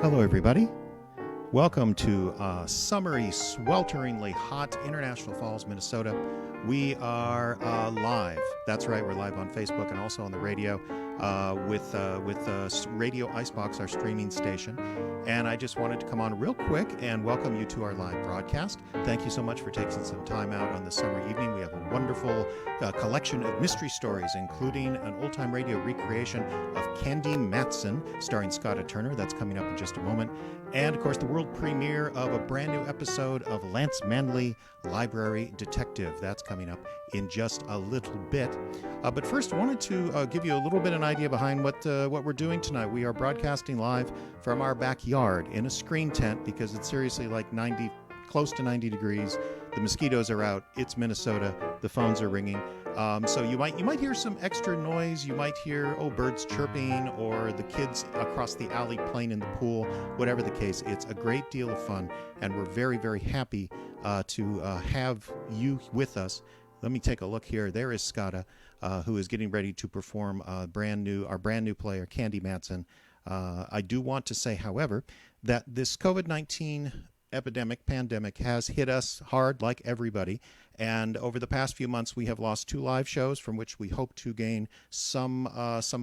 Hello, everybody. Welcome to summery, swelteringly hot International Falls, Minnesota. We are live. That's right, we're live on Facebook and also on the radio with Radio Icebox, our streaming station. And I just wanted to come on real quick and welcome you to our live broadcast. Thank you so much for taking some time out on this summer evening. We have a wonderful collection of mystery stories, including an old-time radio recreation of Candy Matson, starring Scotta Turner. That's coming up in just a moment. And, of course, the world premiere of a brand new episode of Lance Manley, Library Detective. That's coming up in just a little bit. But first, I wanted to give you a little bit of an idea behind what we're doing tonight. We are broadcasting live from our backyard in a screen tent because it's seriously like close to 90 degrees. The mosquitoes are out. It's Minnesota. The phones are ringing. So you might hear some extra noise. You might hear birds chirping or the kids across the alley playing in the pool. Whatever the case, it's a great deal of fun, and we're very, very happy to have you with us. Let me take a look here. There is Scotta, who is getting ready to perform our brand new player, Candy Matson. I do want to say, however, that this COVID-19 pandemic has hit us hard like everybody. And over the past few months, we have lost 2 live shows from which we hope to gain some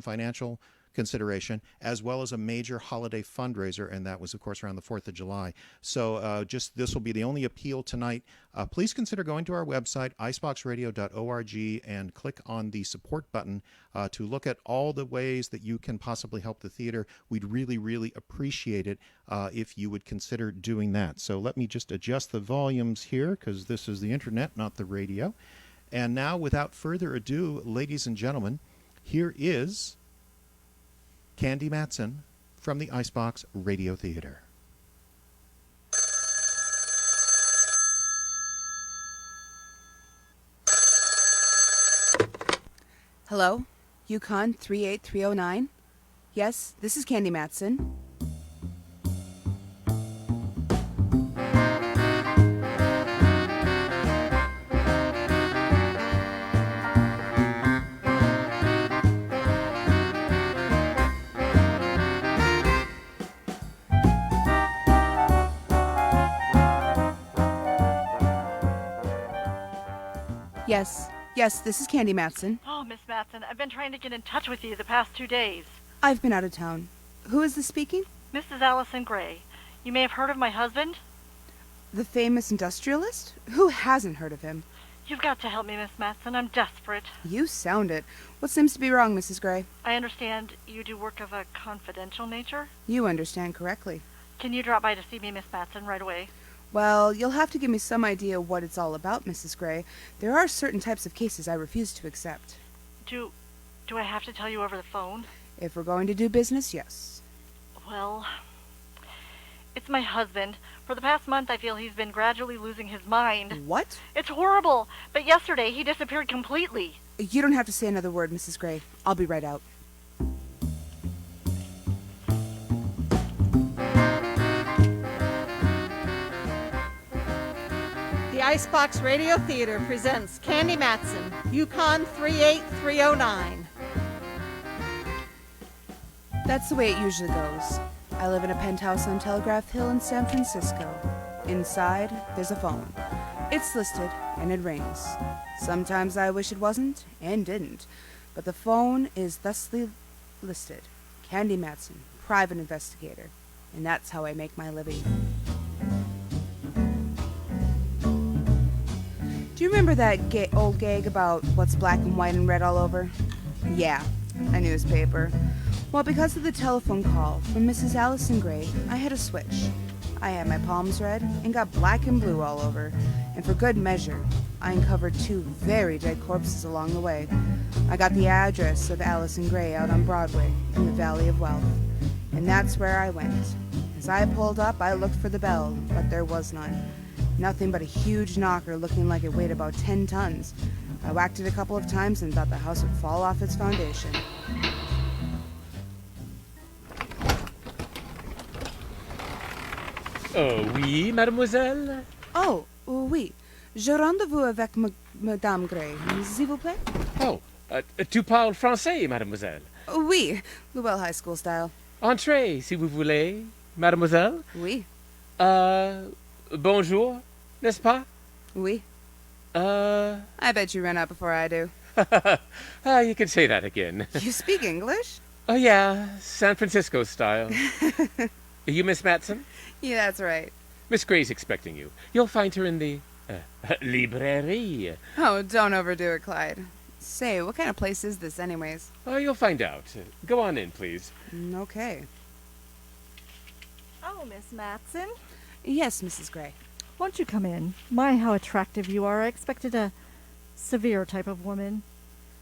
financial consideration, as well as a major holiday fundraiser, and that was, of course, around the 4th of July. So this will be the only appeal tonight. Please consider going to our website, iceboxradio.org, and click on the support button to look at all the ways that you can possibly help the theater. We'd really, really appreciate it if you would consider doing that. So let me just adjust the volumes here, because this is the internet, not the radio. And now, without further ado, ladies and gentlemen, here is Candy Matson from the Icebox Radio Theater. Hello, Yukon 38309. Yes, this is Candy Matson. Yes, this is Candy Matson. Oh, Miss Matson, I've been trying to get in touch with you the past 2 days. I've been out of town. Who is this speaking? Mrs. Allison Gray. You may have heard of my husband? The famous industrialist? Who hasn't heard of him? You've got to help me, Miss Matson. I'm desperate. You sound it. What seems to be wrong, Mrs. Gray? I understand you do work of a confidential nature? You understand correctly. Can you drop by to see me, Miss Matson, right away? Well, you'll have to give me some idea what it's all about, Mrs. Gray. There are certain types of cases I refuse to accept. Do I have to tell you over the phone? If we're going to do business, yes. Well, it's my husband. For the past month, I feel he's been gradually losing his mind. What? It's horrible. But yesterday, he disappeared completely. You don't have to say another word, Mrs. Gray. I'll be right out. The Icebox Radio Theater presents Candy Matson, Yukon 38309. That's the way it usually goes. I live in a penthouse on Telegraph Hill in San Francisco. Inside, there's a phone. It's listed, and it rings. Sometimes I wish it wasn't, and didn't. But the phone is thusly listed. Candy Matson, private investigator. And that's how I make my living. Do you remember that old gag about what's black and white and red all over? Yeah, a newspaper. Well, because of the telephone call from Mrs. Allison Gray, I had a switch. I had my palms red and got black and blue all over. And for good measure, I uncovered 2 very dead corpses along the way. I got the address of Allison Gray out on Broadway in the Valley of Wealth. And that's where I went. As I pulled up, I looked for the bell, but there was none. Nothing but a huge knocker looking like it weighed about 10 tons. I whacked it a couple of times and thought the house would fall off its foundation. Oui, mademoiselle? Oh, oui. Je rendez-vous avec Madame Gray, s'il vous plaît? Oh, tu parles français, mademoiselle? Oui, Lowell High School style. Entrez, si vous voulez. mademoiselle? Oui. Bonjour, n'est-ce pas? Oui. I bet you ran out before I do. You can say that again. You speak English? Oh, yeah, San Francisco style. You Miss Matson? Yeah, that's right. Miss Gray's expecting you. You'll find her in the librairie. Oh, don't overdo it, Clyde. Say, what kind of place is this anyways? Oh, you'll find out. Go on in, please. Okay. Oh, Miss Matson. Yes, Mrs. Gray. Won't you come in? My, how attractive you are. I expected a severe type of woman.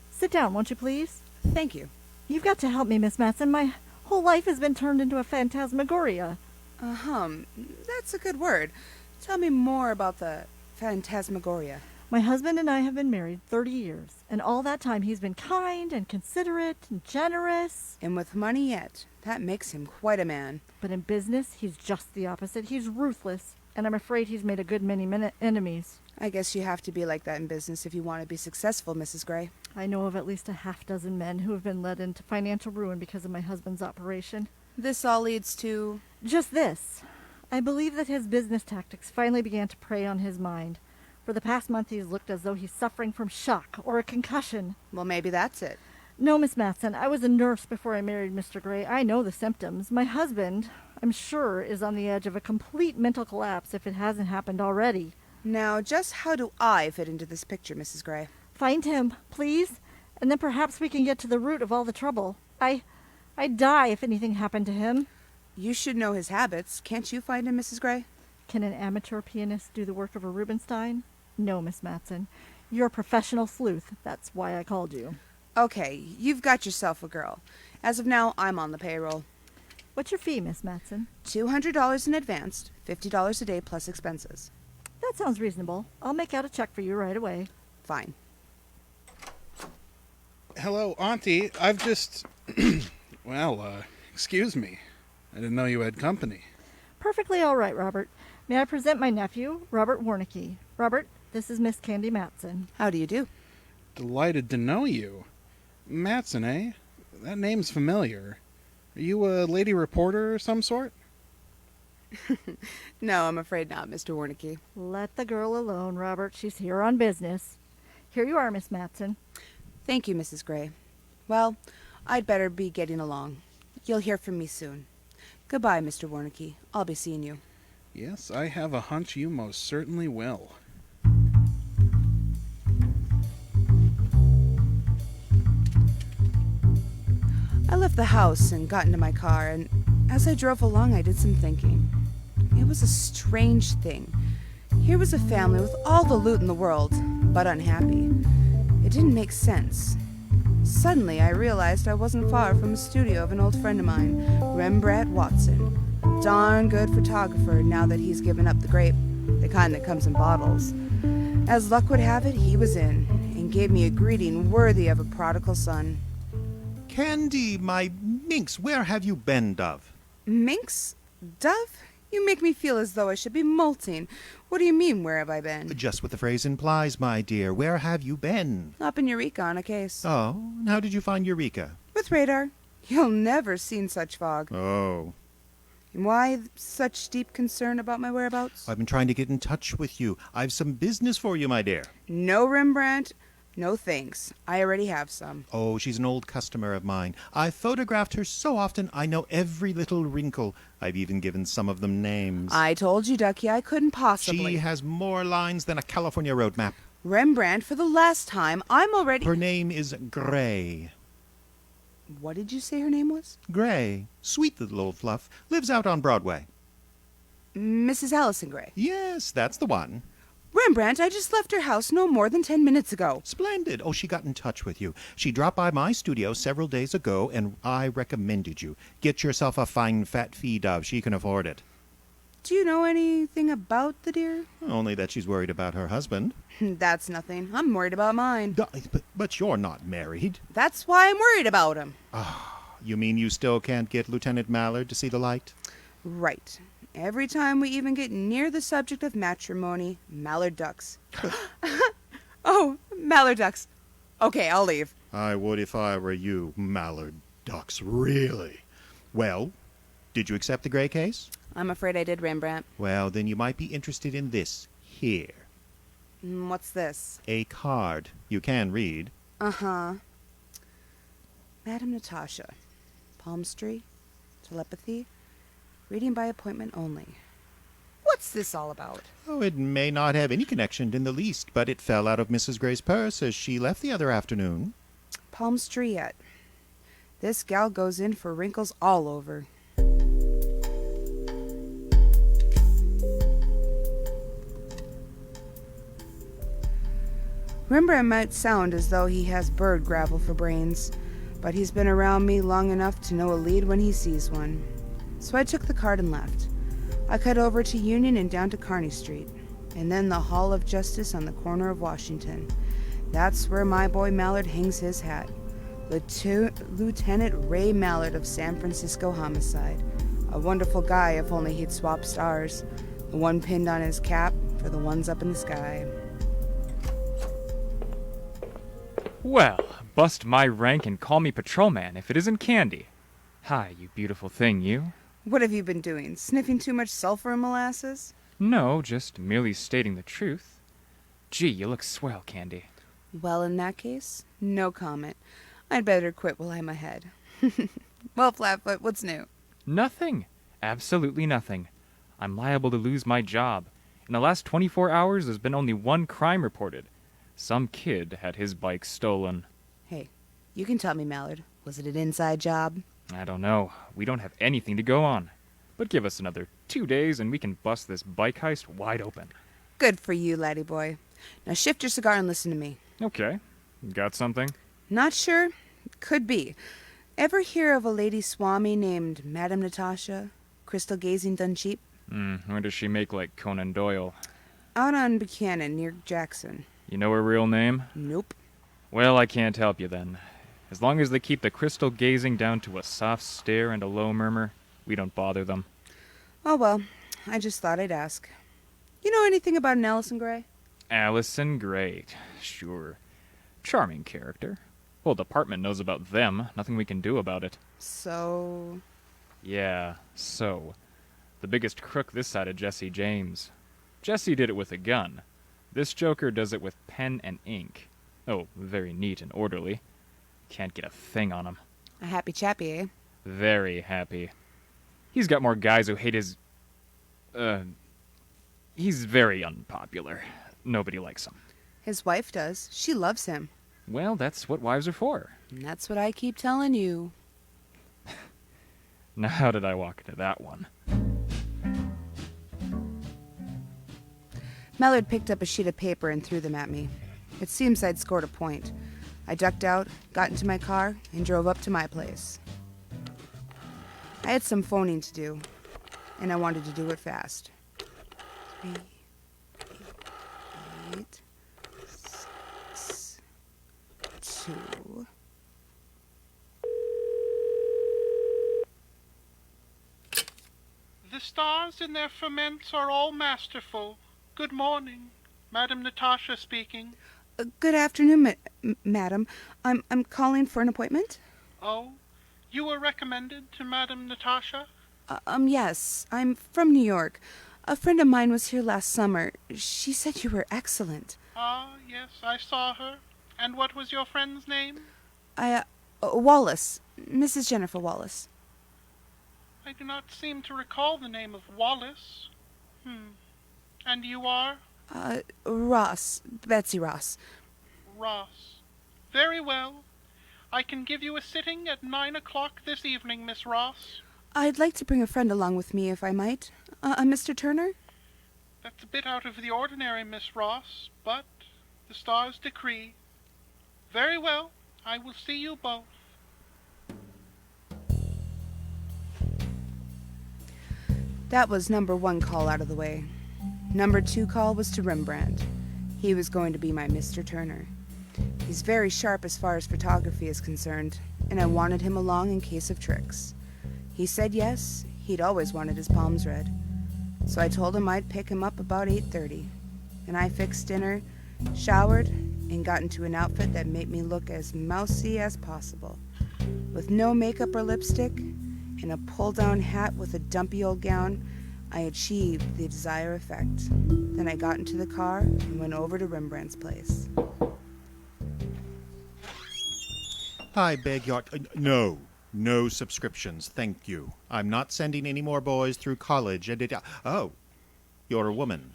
Sit down, won't you please? Thank you. You've got to help me, Miss Matson. My whole life has been turned into a phantasmagoria. That's a good word. Tell me more about the phantasmagoria. My husband and I have been married 30 years, and all that time he's been kind and considerate and generous. And with money yet. That makes him quite a man. But in business, he's just the opposite. He's ruthless, and I'm afraid he's made a good many enemies. I guess you have to be like that in business if you want to be successful, Mrs. Gray. I know of at least a half-dozen men who have been led into financial ruin because of my husband's operation. This all leads to... Just this. I believe that his business tactics finally began to prey on his mind. For the past month, he's looked as though he's suffering from shock or a concussion. Well, maybe that's it. No, Miss Matson, I was a nurse before I married Mr. Gray. I know the symptoms. My husband, I'm sure, is on the edge of a complete mental collapse if it hasn't happened already. Now, just how do I fit into this picture, Mrs. Gray? Find him, please, and then perhaps we can get to the root of all the trouble. I'd die if anything happened to him. You should know his habits. Can't you find him, Mrs. Gray? Can an amateur pianist do the work of a Rubinstein? No, Miss Matson. You're a professional sleuth. That's why I called you. Okay, you've got yourself a girl. As of now, I'm on the payroll. What's your fee, Miss Matson? $200 in advance, $50 a day plus expenses. That sounds reasonable. I'll make out a check for you right away. Fine. Hello, Auntie. I've just... excuse me. I didn't know you had company. Perfectly all right, Robert. May I present my nephew, Robert Warnicke. Robert, this is Miss Candy Matson. How do you do? Delighted to know you. Matson, eh? That name's familiar. Are you a lady reporter of some sort? No, I'm afraid not, Mr. Warnicke. Let the girl alone, Robert. She's here on business. Here you are, Miss Matson. Thank you, Mrs. Gray. Well, I'd better be getting along. You'll hear from me soon. Goodbye, Mr. Warnicke. I'll be seeing you. Yes, I have a hunch you most certainly will. I left the house and got into my car, and as I drove along, I did some thinking. It was a strange thing. Here was a family with all the loot in the world, but unhappy. It didn't make sense. Suddenly, I realized I wasn't far from the studio of an old friend of mine, Rembrandt Watson. A darn good photographer now that he's given up the grape, the kind that comes in bottles. As luck would have it, he was in, and gave me a greeting worthy of a prodigal son. Candy, my minx, where have you been, Dove? Minx? Dove? You make me feel as though I should be molting. What do you mean, where have I been? Just what the phrase implies, my dear. Where have you been? Up in Eureka on a case. Oh, and how did you find Eureka? With radar. You'll never seen such fog. Oh. And why such deep concern about my whereabouts? I've been trying to get in touch with you. I've some business for you, my dear. No Rembrandt. No thanks. I already have some. Oh, she's an old customer of mine. I've photographed her so often I know every little wrinkle. I've even given some of them names. I told you, Ducky, I couldn't possibly. She has more lines than a California road map. Rembrandt, for the last time, I'm already... Her name is Gray. What did you say her name was? Gray. Sweet little old fluff. Lives out on Broadway. Mrs. Allison Gray. Yes, that's the one. Rembrandt, I just left her house no more than 10 minutes ago. Splendid. Oh, she got in touch with you. She dropped by my studio several days ago, and I recommended you. Get yourself a fine fat fee, Dove. She can afford it. Do you know anything about the dear? Only that she's worried about her husband. That's nothing. I'm worried about mine. But you're not married. That's why I'm worried about him. You mean you still can't get Lieutenant Mallard to see the light? Right. Every time we even get near the subject of matrimony, Mallard ducks. Oh, Mallard ducks. Okay, I'll leave. I would if I were you, Mallard ducks, really. Well, Did you accept the Gray Case? I'm afraid I did, Rembrandt. Well, then you might be interested in this here. What's this? A card. You can read. Uh-huh. Madam Natasha. Palmistry. Telepathy. Reading by appointment only. What's this all about? Oh, it may not have any connection in the least, but it fell out of Mrs. Gray's purse as she left the other afternoon. Palmistry yet. This gal goes in for wrinkles all over. Rembrandt might sound as though he has bird gravel for brains, but he's been around me long enough to know a lead when he sees one. So I took the card and left. I cut over to Union and down to Kearny Street, and then the Hall of Justice on the corner of Washington. That's where my boy Mallard hangs his hat. Lieutenant Ray Mallard of San Francisco Homicide. A wonderful guy if only he'd swap stars. The one pinned on his cap for the ones up in the sky. Well, bust my rank and call me patrolman if it isn't Candy. Hi, you beautiful thing, you. What have you been doing? Sniffing too much sulfur and molasses? No, just merely stating the truth. Gee, you look swell, Candy. Well, in that case, no comment. I'd better quit while I'm ahead. Well, Flatfoot, what's new? Nothing. Absolutely nothing. I'm liable to lose my job. In the last 24 hours, there's been only one crime reported. Some kid had his bike stolen. Hey, you can tell me, Mallard. Was it an inside job? I don't know. We don't have anything to go on. But give us another 2 days and we can bust this bike heist wide open. Good for you, laddie boy. Now shift your cigar and listen to me. Okay. Got something? Not sure? Could be. Ever hear of a lady swami named Madam Natasha? Crystal gazing done cheap? Or does she make like Conan Doyle? Out on Buchanan, near Jackson. You know her real name? Nope. Well, I can't help you then. As long as they keep the crystal gazing down to a soft stare and a low murmur, we don't bother them. Oh well, I just thought I'd ask. You know anything about an Allison Gray? Allison Gray. Sure. Charming character. Whole department knows about them. Nothing we can do about it. So... Yeah, so. The biggest crook this side of Jesse James. Jesse did it with a gun. This joker does it with pen and ink. Oh, very neat and orderly. Can't get a thing on him. A happy chappy, eh? Very happy. He's got more guys who hate his... He's very unpopular. Nobody likes him. His wife does. She loves him. Well, that's what wives are for. And that's what I keep telling you. Now, how did I walk into that one? Mallard picked up a sheet of paper and threw them at me. It seems I'd scored a point. I ducked out, got into my car, and drove up to my place. I had some phoning to do, and I wanted to do it fast. 3, 8, 6, 2... The stars in their ferments are all masterful. Good morning. Madam Natasha speaking. Good afternoon, madam. I'm calling for an appointment. Oh, you were recommended to Madam Natasha? Yes. I'm from New York. A friend of mine was here last summer. She said you were excellent. Ah, yes, I saw her. And what was your friend's name? Wallace. Mrs. Jennifer Wallace. I do not seem to recall the name of Wallace. And you are? Ross. Betsy Ross. Ross. Very well. I can give you a sitting at 9 o'clock this evening, Miss Ross. I'd like to bring a friend along with me, if I might. Mr. Turner? That's a bit out of the ordinary, Miss Ross, but the stars decree. Very well. I will see you both. That was number 1 call out of the way. Number 2 call was to Rembrandt. He was going to be my Mr. Turner. He's very sharp as far as photography is concerned, and I wanted him along in case of tricks. He said yes, he'd always wanted his palms read. So I told him I'd pick him up about 8:30, and I fixed dinner, showered, and got into an outfit that made me look as mousy as possible. With no makeup or lipstick, In a pull-down hat with a dumpy old gown, I achieved the desired effect. Then I got into the car and went over to Rembrandt's place. I beg your... No subscriptions, thank you. I'm not sending any more boys through college. Oh, you're a woman,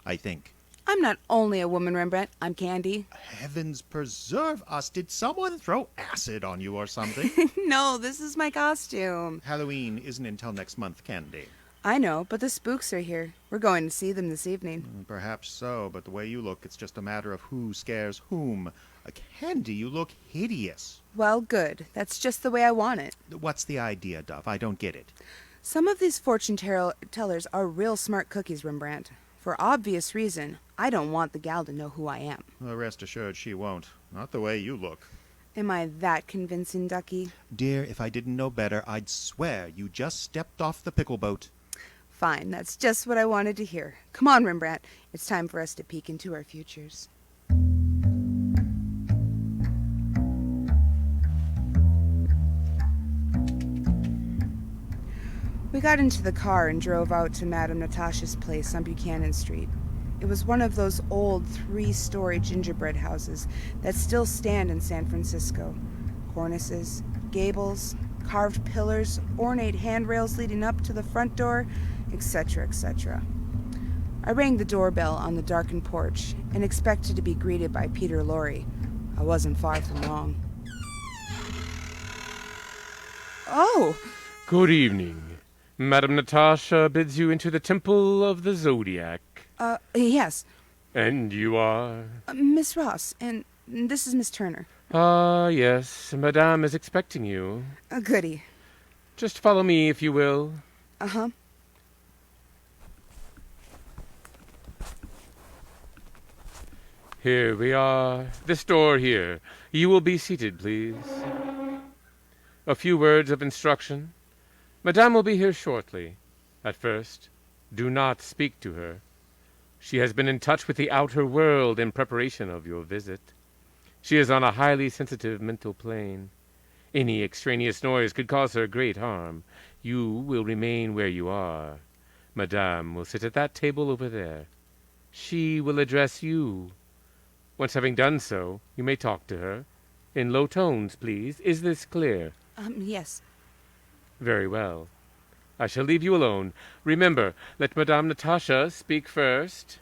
I think. I'm not only a woman, Rembrandt. I'm Candy. Heavens preserve us. Did someone throw acid on you or something? No, this is my costume. Halloween isn't until next month, Candy. I know, but the spooks are here. We're going to see them this evening. Perhaps so, but the way you look, it's just a matter of who scares whom. Candy, you look hideous. Well, good. That's just the way I want it. What's the idea, Duff? I don't get it. Some of these fortune tellers are real smart cookies, Rembrandt. For obvious reason, I don't want the gal to know who I am. Well, rest assured she won't. Not the way you look. Am I that convincing, Ducky? Dear, if I didn't know better, I'd swear you just stepped off the pickle boat. Fine, that's just what I wanted to hear. Come on, Rembrandt. It's time for us to peek into our futures. We got into the car and drove out to Madame Natasha's place on Buchanan Street. It was one of those old 3-story gingerbread houses that still stand in San Francisco. Cornices, gables, carved pillars, ornate handrails leading up to the front door, etc., etc. I rang the doorbell on the darkened porch and expected to be greeted by Peter Lorre. I wasn't far from wrong. Oh! Good evening. Madame Natasha bids you into the Temple of the Zodiac. Yes. And you are? Miss Ross, and this is Miss Turner. Yes. Madame is expecting you. Goody. Just follow me, if you will. Uh-huh. Here we are. This door here. You will be seated, please. A few words of instruction. Madame will be here shortly. At first, do not speak to her. She has been in touch with the outer world in preparation of your visit. She is on a highly sensitive mental plane. Any extraneous noise could cause her great harm. You will remain where you are. Madame will sit at that table over there. She will address you. Once having done so, you may talk to her. In low tones, please. Is this clear? Yes. Very well. I shall leave you alone. Remember, let Madame Natasha speak first.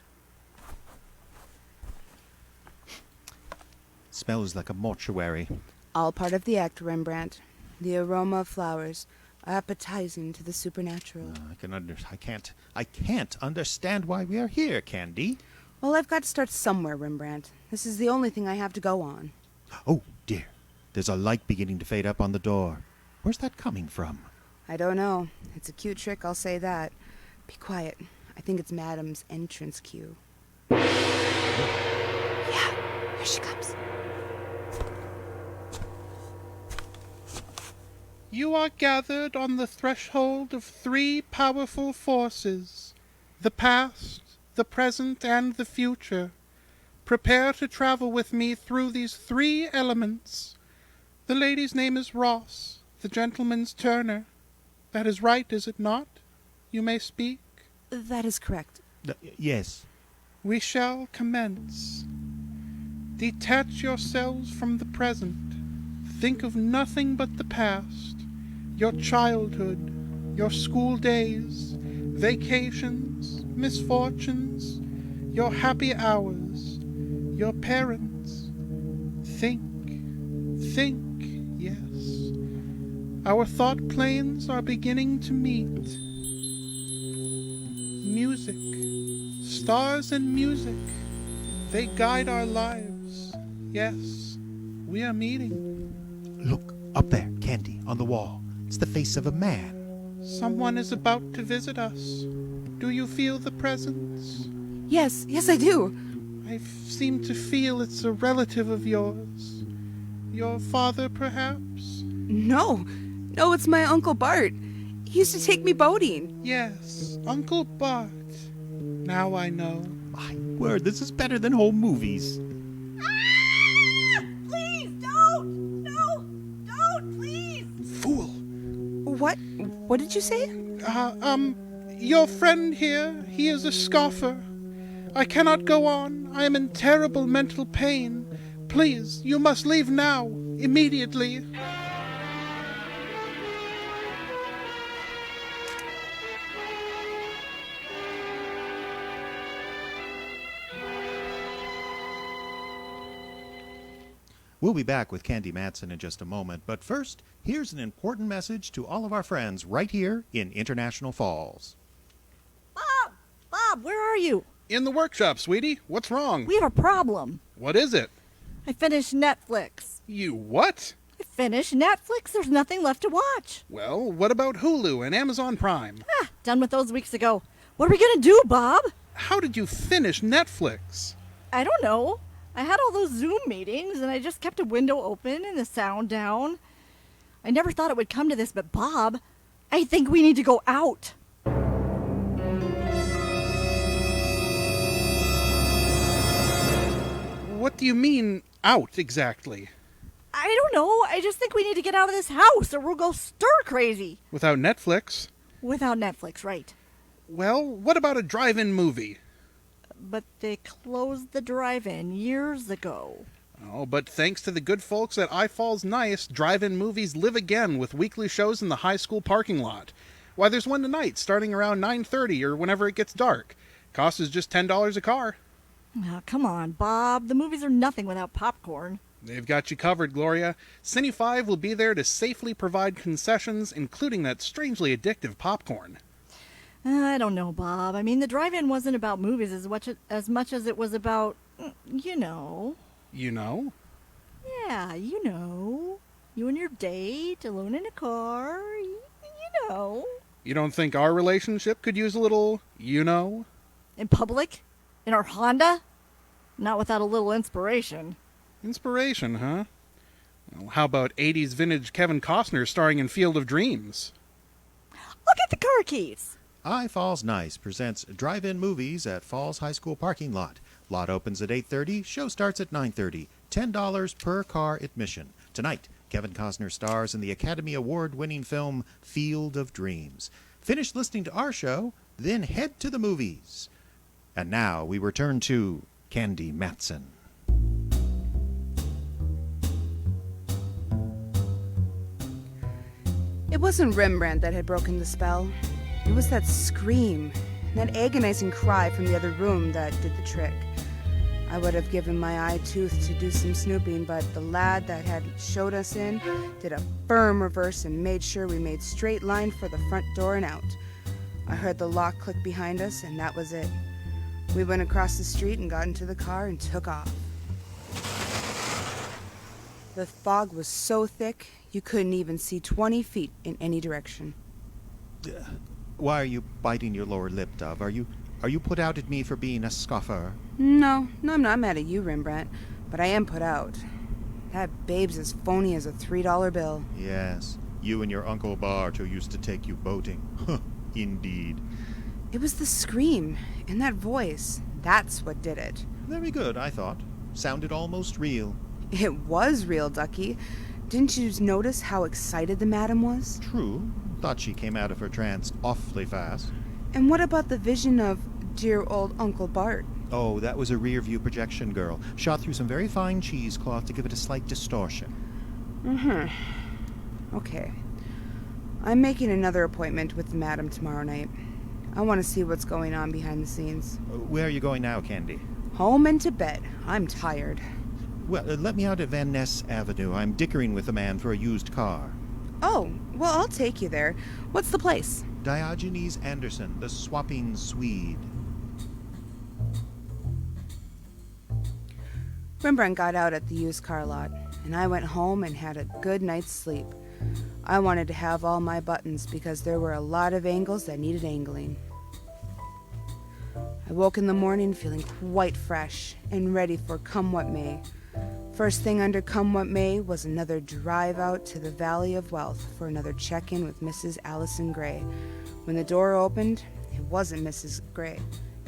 Smells like a mortuary. All part of the act, Rembrandt. The aroma of flowers, appetizing to the supernatural. I can't understand why we are here, Candy. Well, I've got to start somewhere, Rembrandt. This is the only thing I have to go on. Oh, dear. There's a light beginning to fade up on the door. Where's that coming from? I don't know. It's a cute trick, I'll say that. Be quiet. I think it's Madame's entrance cue. Yeah, here she comes. You are gathered on the threshold of 3 powerful forces, the past, the present, and the future. Prepare to travel with me through these 3 elements. The lady's name is Ross, the gentleman's Turner. That is right, is it not? You may speak. That is correct. Yes. We shall commence. Detach yourselves from the present. Think of nothing but the past. Your childhood, your school days, vacations, misfortunes, your happy hours, your parents. Think, yes. Our thought planes are beginning to meet. Music, stars and music, they guide our lives. Yes, we are meeting. Look, up there, Candy, on the wall. It's the face of a man. Someone is about to visit us. Do you feel the presence? Yes, I do. I seem to feel it's a relative of yours. Your father, perhaps? No, it's my Uncle Bart. He used to take me boating. Yes, Uncle Bart. Now I know. My word, this is better than home movies. Please, don't! No, don't, please! Fool! What? What did you say? Your friend here, he is a scoffer. I cannot go on. I am in terrible mental pain. Please, you must leave now, immediately. We'll be back with Candy Matson in just a moment, but first, here's an important message to all of our friends right here in International Falls. Bob! Bob, where are you? In the workshop, sweetie. What's wrong? We have a problem. What is it? I finished Netflix. You what? I finished Netflix. There's nothing left to watch. Well, what about Hulu and Amazon Prime? Done with those weeks ago. What are we going to do, Bob? How did you finish Netflix? I don't know. I had all those Zoom meetings, and I just kept a window open and the sound down. I never thought it would come to this, but Bob, I think we need to go out. What do you mean, out, exactly? I don't know. I just think we need to get out of this house, or we'll go stir crazy. Without Netflix? Without Netflix, right. Well, what about a drive-in movie? But they closed the drive-in years ago. Oh, but thanks to the good folks at iFalls Nice, drive-in movies live again with weekly shows in the high school parking lot. Why, there's one tonight, starting around 9:30 or whenever it gets dark. Cost is just $10 a car. Oh, come on, Bob. The movies are nothing without popcorn. They've got you covered, Gloria. Cine 5 will be there to safely provide concessions, including that strangely addictive popcorn. I don't know, Bob. I mean, the drive-in wasn't about movies as much as it was about, you know. You know? Yeah, you know. You and your date, alone in a car, you know. You don't think our relationship could use a little, you know? In public? In our Honda? Not without a little inspiration. Inspiration, huh? Well, how about 80s vintage Kevin Costner starring in Field of Dreams? Look at the car keys! iFalls Nice presents drive-in movies at Falls High School parking lot. Lot opens at 8:30, show starts at 9:30. $10 per car admission. Tonight, Kevin Costner stars in the Academy Award-winning film Field of Dreams. Finish listening to our show, then head to the movies. And now we return to Candy Matson. It wasn't Rembrandt that had broken the spell. It was that scream, that agonizing cry from the other room that did the trick. I would have given my eye tooth to do some snooping, but the lad that had showed us in did a firm reverse and made sure we made straight line for the front door and out. I heard the lock click behind us, and that was it. We went across the street and got into the car and took off. The fog was so thick, you couldn't even see 20 feet in any direction. Why are you biting your lower lip, Dove? Are you put out at me for being a scoffer? No, I'm not mad at you, Rembrandt, but I am put out. That babe's as phony as a $3 bill. Yes, you and your Uncle Bart who used to take you boating. Indeed. It was the scream and that voice. That's what did it. Very good, I thought. Sounded almost real. It was real, Ducky. Didn't you notice how excited the madam was? True. Thought she came out of her trance awfully fast. And what about the vision of dear old Uncle Bart? Oh, that was a rear-view projection, girl. Shot through some very fine cheesecloth to give it a slight distortion. Okay. I'm making another appointment with the madam tomorrow night. I want to see what's going on behind the scenes. Where are you going now, Candy? Home and to bed. I'm tired. Well, let me out at Van Ness Avenue. I'm dickering with a man for a used car. Oh, well, I'll take you there. What's the place? Diogenes Anderson, the swapping Swede. Rembrandt got out at the used car lot, and I went home and had a good night's sleep. I wanted to have all my buttons because there were a lot of angles that needed angling. I woke in the morning feeling quite fresh and ready for come what may. First thing under come what may was another drive out to the Valley of Wealth for another check-in with Mrs. Allison Gray. When the door opened, it wasn't Mrs. Gray.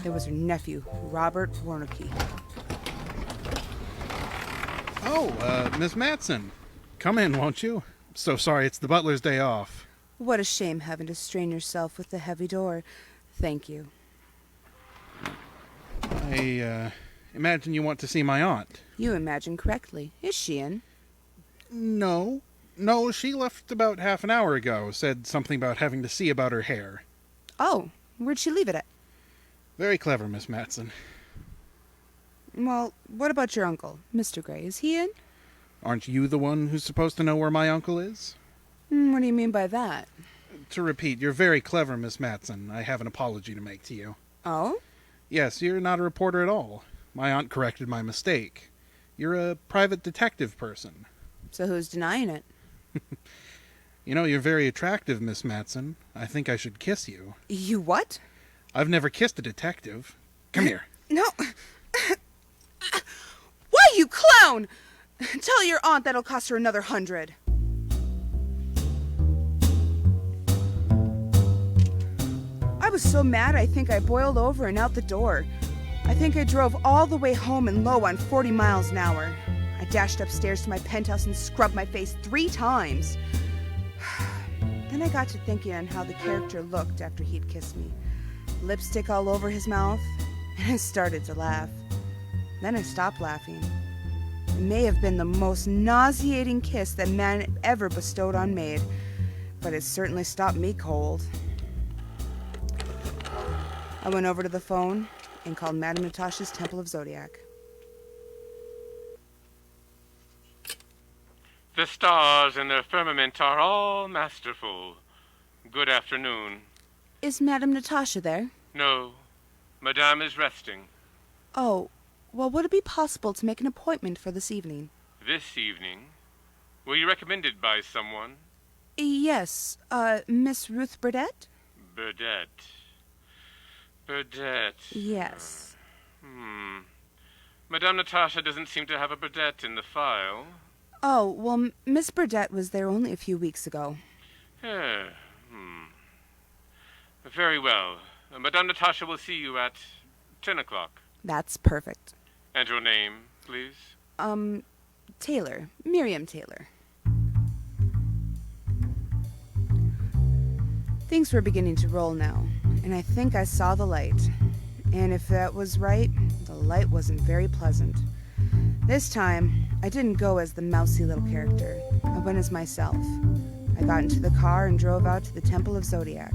It was her nephew, Robert Warnocky. Oh, Miss Matson. Come in, won't you? So sorry, it's the butler's day off. What a shame having to strain yourself with the heavy door. Thank you. I imagine you want to see my aunt. You imagine correctly. Is she in? No, she left about half an hour ago. Said something about having to see about her hair. Oh, where'd she leave it at? Very clever, Miss Matson. Well, what about your uncle, Mr. Gray? Is he in? Aren't you the one who's supposed to know where my uncle is? What do you mean by that? To repeat, you're very clever, Miss Matson. I have an apology to make to you. Oh? Yes, you're not a reporter at all. My aunt corrected my mistake. You're a private detective person. So who's denying it? You know, you're very attractive, Miss Matson. I think I should kiss you. You what? I've never kissed a detective. Come here. No. Why, you clown! Tell your aunt that'll cost her another 100. I was so mad I think I boiled over and out the door. I think I drove all the way home and low on 40 miles an hour. I dashed upstairs to my penthouse and scrubbed my face 3 times. Then I got to thinking on how the character looked after he'd kissed me. Lipstick all over his mouth, and I started to laugh. Then I stopped laughing. It may have been the most nauseating kiss that man ever bestowed on maid, but it certainly stopped me cold. I went over to the phone and called Madame Natasha's Temple of Zodiac. The stars in their firmament are all masterful. Good afternoon. Is Madame Natasha there? No, Madame is resting. Oh, well, would it be possible to make an appointment for this evening? This evening? Were you recommended by someone? Yes, Miss Ruth Burdett? Burdette. Yes. Madame Natasha doesn't seem to have a Burdette in the file. Oh, well, Miss Burdett was there only a few weeks ago. Very well. Madame Natasha will see you at 10 o'clock. That's perfect. And your name, please? Taylor. Miriam Taylor. Things were beginning to roll now, and I think I saw the light. And if that was right, the light wasn't very pleasant. This time, I didn't go as the mousy little character. I went as myself. I got into the car and drove out to the Temple of Zodiac.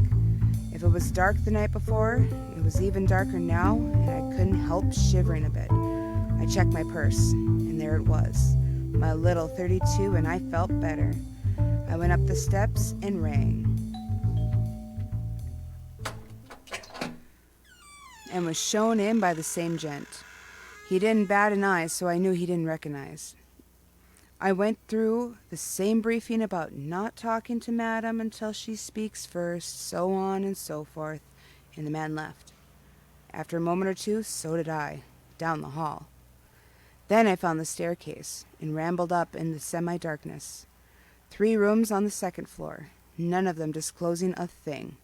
If it was dark the night before, it was even darker now, and I couldn't help shivering a bit. I checked my purse, and there it was, my little 32, and I felt better. I went up the steps and rang. And was shown in by the same gent. He didn't bat an eye, so I knew he didn't recognize. I went through the same briefing about not talking to Madame until she speaks first, so on and so forth, and the man left. After a moment or two, so did I, down the hall. Then I found the staircase and rambled up in the semi-darkness. 3 rooms on the 2nd floor, none of them disclosing a thing.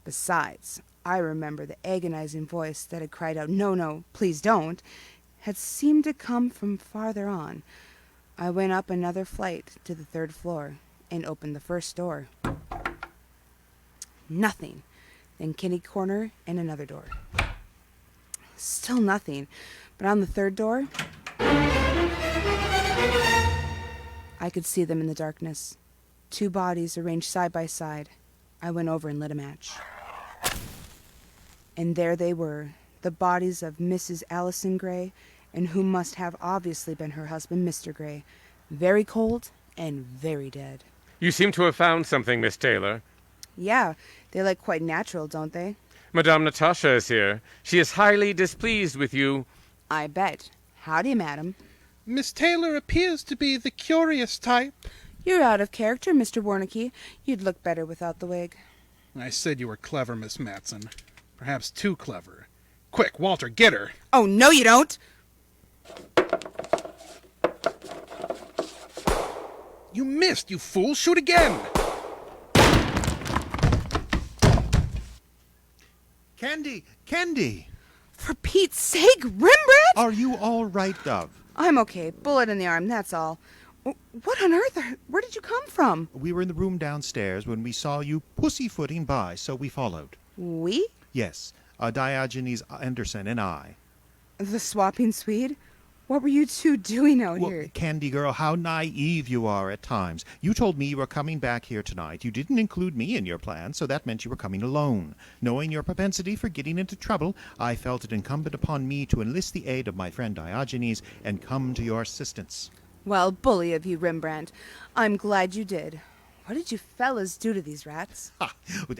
Besides, I remember the agonizing voice that had cried out, "No, no, please don't," had seemed to come from farther on. I went up another flight to the 3rd floor and opened the first door. Nothing. Then kitty corner and another door. Still nothing. But on the 3rd door, I could see them in the darkness. 2 bodies arranged side by side. I went over and lit a match. And there they were, the bodies of Mrs. Allison Gray, and who must have obviously been her husband, Mr. Gray. Very cold and very dead. You seem to have found something, Miss Taylor. Yeah, they look quite natural, don't they? Madame Natasha is here. She is highly displeased with you. I bet. Howdy, madam. Miss Taylor appears to be the curious type. You're out of character, Mr. Warnicke. You'd look better without the wig. I said you were clever, Miss Matson. Perhaps too clever. Quick, Walter, get her! Oh, no you don't! You missed, you fool! Shoot again! Candy! For Pete's sake, Rembrandt! Are you all right, Dove? I'm okay. Bullet in the arm, that's all. What on earth? Where did you come from? We were in the room downstairs when we saw you pussyfooting by, so we followed. We? Yes, Diogenes Anderson and I. The swapping Swede? What were you two doing out Well, here? Candy girl, how naive you are at times. You told me you were coming back here tonight. You didn't include me in your plan, so that meant you were coming alone. Knowing your propensity for getting into trouble, I felt it incumbent upon me to enlist the aid of my friend Diogenes and come to your assistance. Well, bully of you, Rembrandt. I'm glad you did. What did you fellas do to these rats?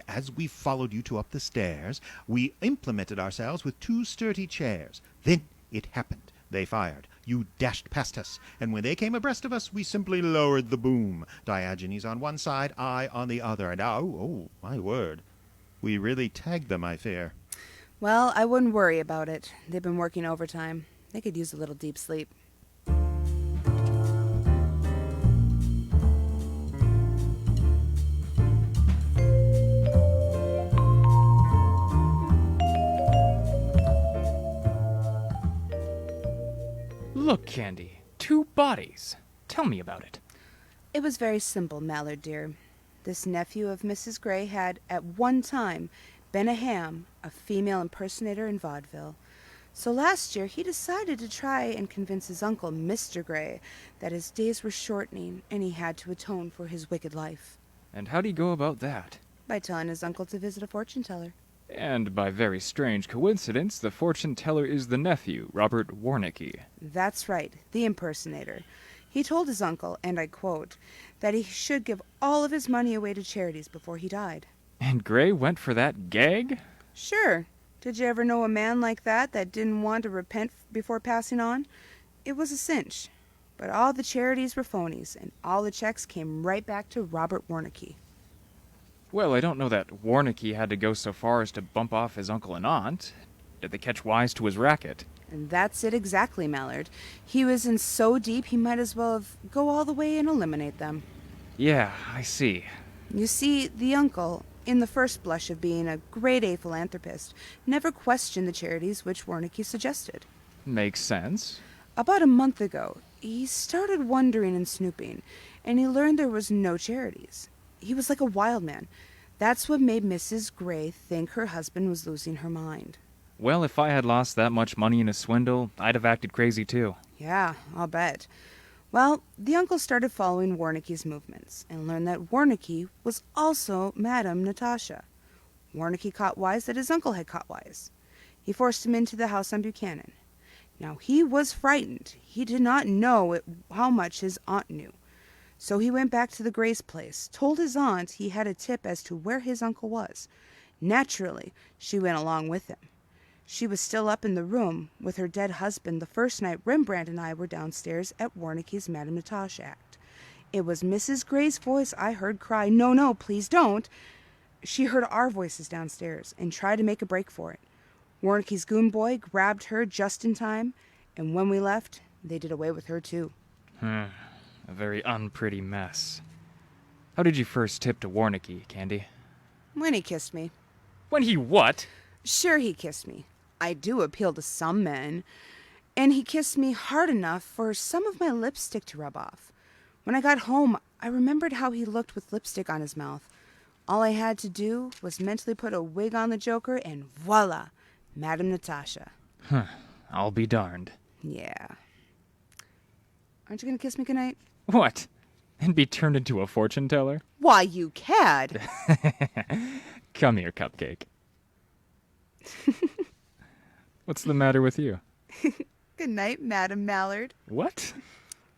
As we followed you two up the stairs, we implemented ourselves with 2 sturdy chairs. Then it happened. They fired. You dashed past us, and when they came abreast of us, we simply lowered the boom. Diogenes on one side, I on the other, and oh, my word. We really tagged them, I fear. Well, I wouldn't worry about it. They've been working overtime. They could use a little deep sleep. Look, Candy, 2 bodies. Tell me about it. It was very simple, Mallard dear. This nephew of Mrs. Gray had, at one time, been a ham, a female impersonator in vaudeville. So last year he decided to try and convince his uncle, Mr. Gray, that his days were shortening and he had to atone for his wicked life. And how'd he go about that? By telling his uncle to visit a fortune-teller. And by very strange coincidence, the fortune-teller is the nephew, Robert Warnicki. That's right, the impersonator. He told his uncle, and I quote, that he should give all of his money away to charities before he died. And Gray went for that gag? Sure. Did you ever know a man like that didn't want to repent before passing on? It was a cinch. But all the charities were phonies, and all the checks came right back to Robert Warnicki. Well, I don't know that Warnicki had to go so far as to bump off his uncle and aunt. Did they catch wise to his racket? And that's it exactly, Mallard. He was in so deep he might as well go all the way and eliminate them. Yeah, I see. You see, the uncle, in the first blush of being a grade-A philanthropist, never questioned the charities which Warnicki suggested. Makes sense. About a month ago, he started wondering and snooping, and he learned there was no charities. He was like a wild man. That's what made Mrs. Gray think her husband was losing her mind. Well, if I had lost that much money in a swindle, I'd have acted crazy too. Yeah, I'll bet. Well, the uncle started following Warnicki's movements and learned that Warnicki was also Madame Natasha. Warnicki caught wise that his uncle had caught wise. He forced him into the house on Buchanan. Now, he was frightened. He did not know how much his aunt knew. So he went back to the Gray's place, told his aunt he had a tip as to where his uncle was. Naturally, she went along with him. She was still up in the room with her dead husband the first night Rembrandt and I were downstairs at Warnicki's Madame Natasha act. It was Mrs. Gray's voice I heard cry, "No, no, please don't." She heard our voices downstairs and tried to make a break for it. Warnicki's goon boy grabbed her just in time, and when we left, they did away with her too. A very unpretty mess. How did you first tip to Warnicki, Candy? When he kissed me. When he what? Sure, he kissed me. I do appeal to some men. And he kissed me hard enough for some of my lipstick to rub off. When I got home, I remembered how he looked with lipstick on his mouth. All I had to do was mentally put a wig on the Joker, and voila, Madame Natasha. I'll be darned. Yeah. Aren't you going to kiss me goodnight? What? And be turned into a fortune teller? Why, you cad! Come here, Cupcake. What's the matter with you? Good night, Madame Mallard. What?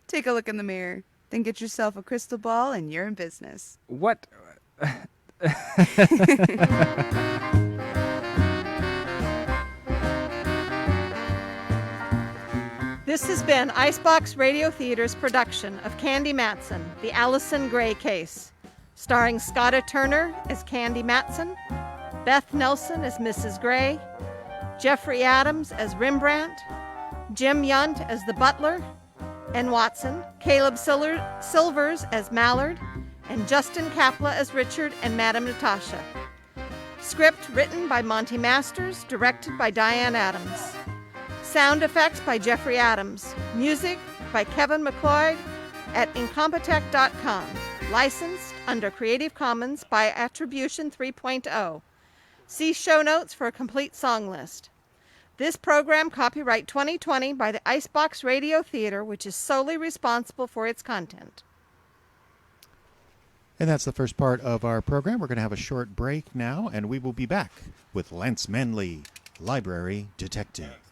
Take a look in the mirror. Then get yourself a crystal ball and you're in business. What? This has been Icebox Radio Theater's production of Candy Matson, The Allison Gray Case, starring Scotta Turner as Candy Matson, Beth Nelson as Mrs. Gray, Jeffrey Adams as Rembrandt, Jim Yunt as the butler, and Watson, Caleb Silvers as Mallard, and Justin Kapla as Richard and Madame Natasha. Script written by Monty Masters, directed by Diane Adams. Sound effects by Jeffrey Adams. Music by Kevin McLeod, at incompetech.com, licensed under Creative Commons by Attribution 3.0. See show notes for a complete song list. This program copyright 2020 by the Icebox Radio Theater, which is solely responsible for its content. And that's the first part of our program. We're going to have a short break now, and we will be back with Lance Manley, Library Detective.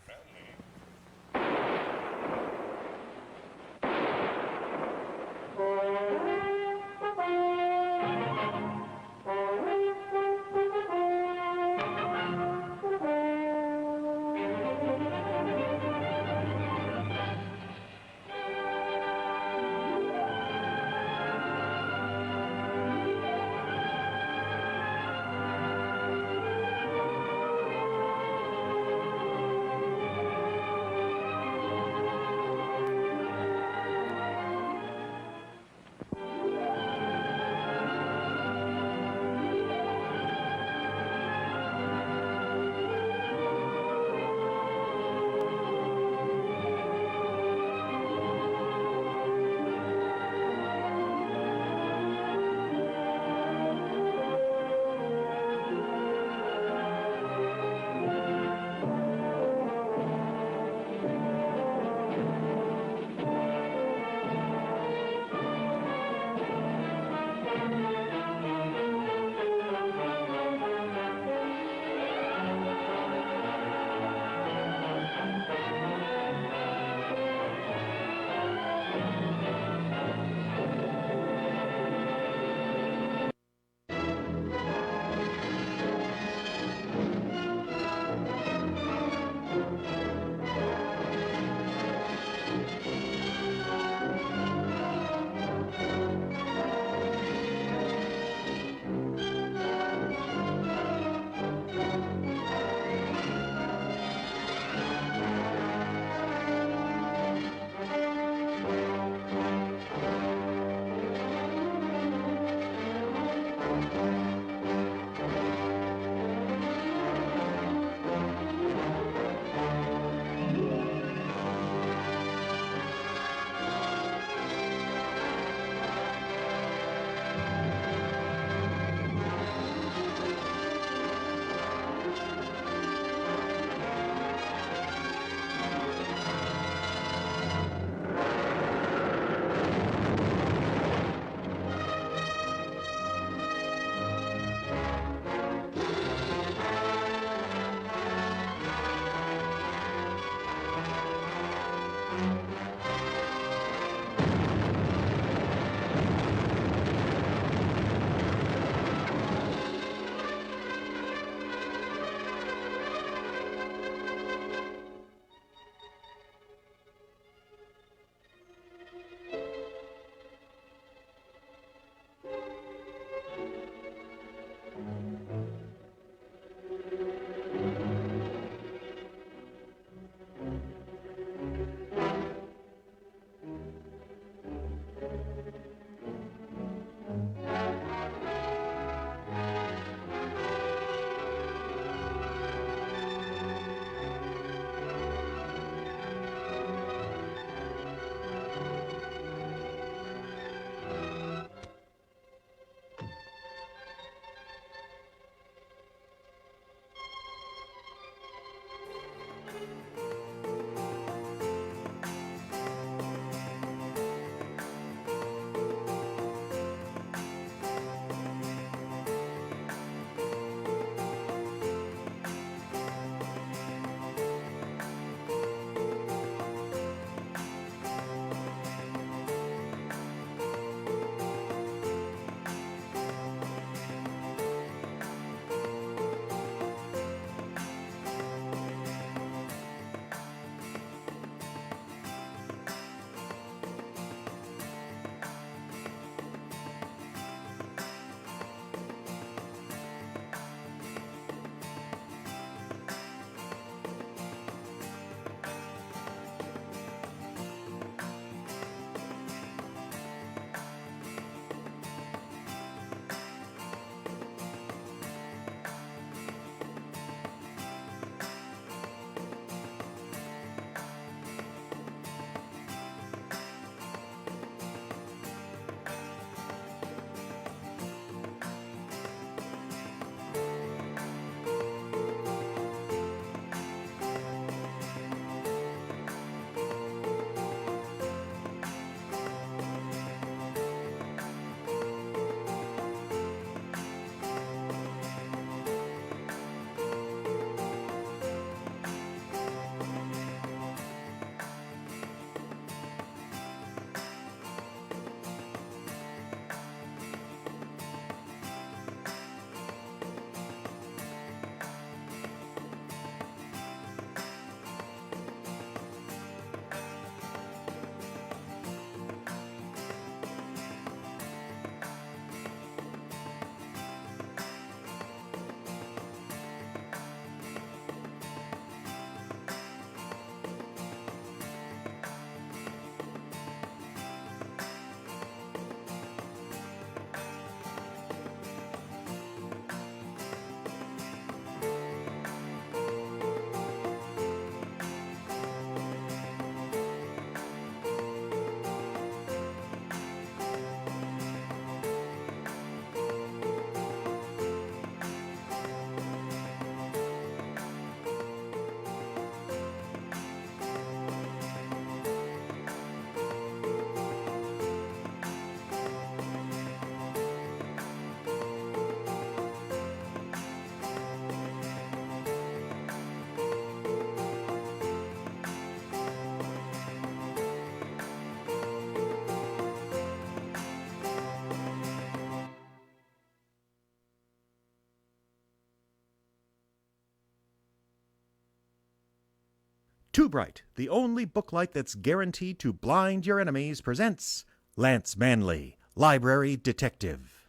Too Bright, the only booklight that's guaranteed to blind your enemies, presents Lance Manley, Library Detective.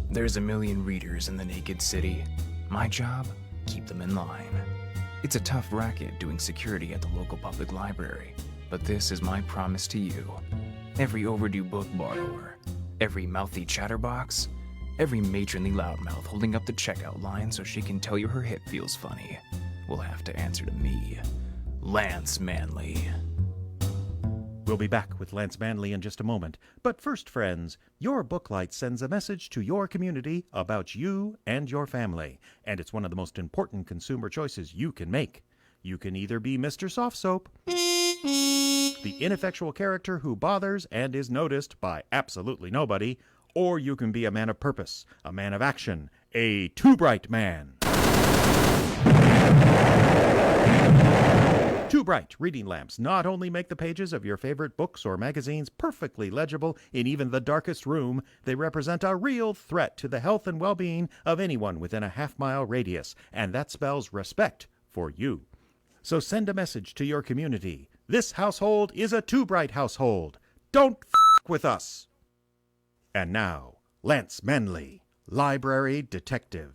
There's a million readers in the naked city. My job? Keep them in line. It's a tough racket doing security at the local public library, but this is my promise to you. Every overdue book borrower, every mouthy chatterbox, every matronly loudmouth holding up the checkout line so she can tell you her hip feels funny will have to answer to me, Lance Manley. We'll be back with Lance Manley in just a moment. But first, friends, your booklight sends a message to your community about you and your family. And it's one of the most important consumer choices you can make. You can either be Mr. Soft Soap, the ineffectual character who bothers and is noticed by absolutely nobody, or you can be a man of purpose, a man of action, a Too Bright man. Too Bright reading lamps not only make the pages of your favorite books or magazines perfectly legible in even the darkest room, they represent a real threat to the health and well-being of anyone within a half-mile radius, and that spells respect for you. So send a message to your community. This household is a Too Bright household. Don't f*** with us. And now, Lance Manley, Library Detective.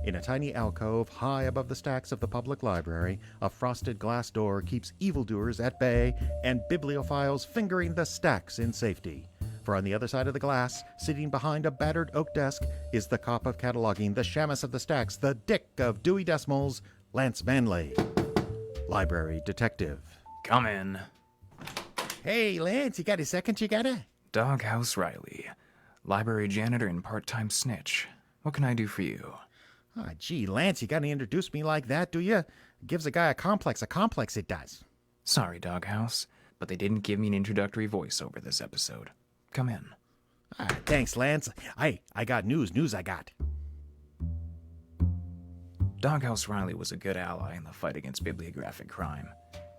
In a tiny alcove high above the stacks of the public library, a frosted glass door keeps evildoers at bay and bibliophiles fingering the stacks in safety. For on the other side of the glass, sitting behind a battered oak desk, is the cop of cataloging, the Shamus of the stacks, the Dick of Dewey Decimals, Lance Manley, Library Detective. Come in. Hey, Lance, you got a second you gotta? Doghouse Riley, library janitor and part-time snitch. What can I do for you? Ah, gee, Lance, you gotta introduce me like that, do you? Gives a guy a complex it does. Sorry, Doghouse, but they didn't give me an introductory voiceover this episode. Come in. Ah, thanks, Lance. I got news I got. Doghouse Riley was a good ally in the fight against bibliographic crime.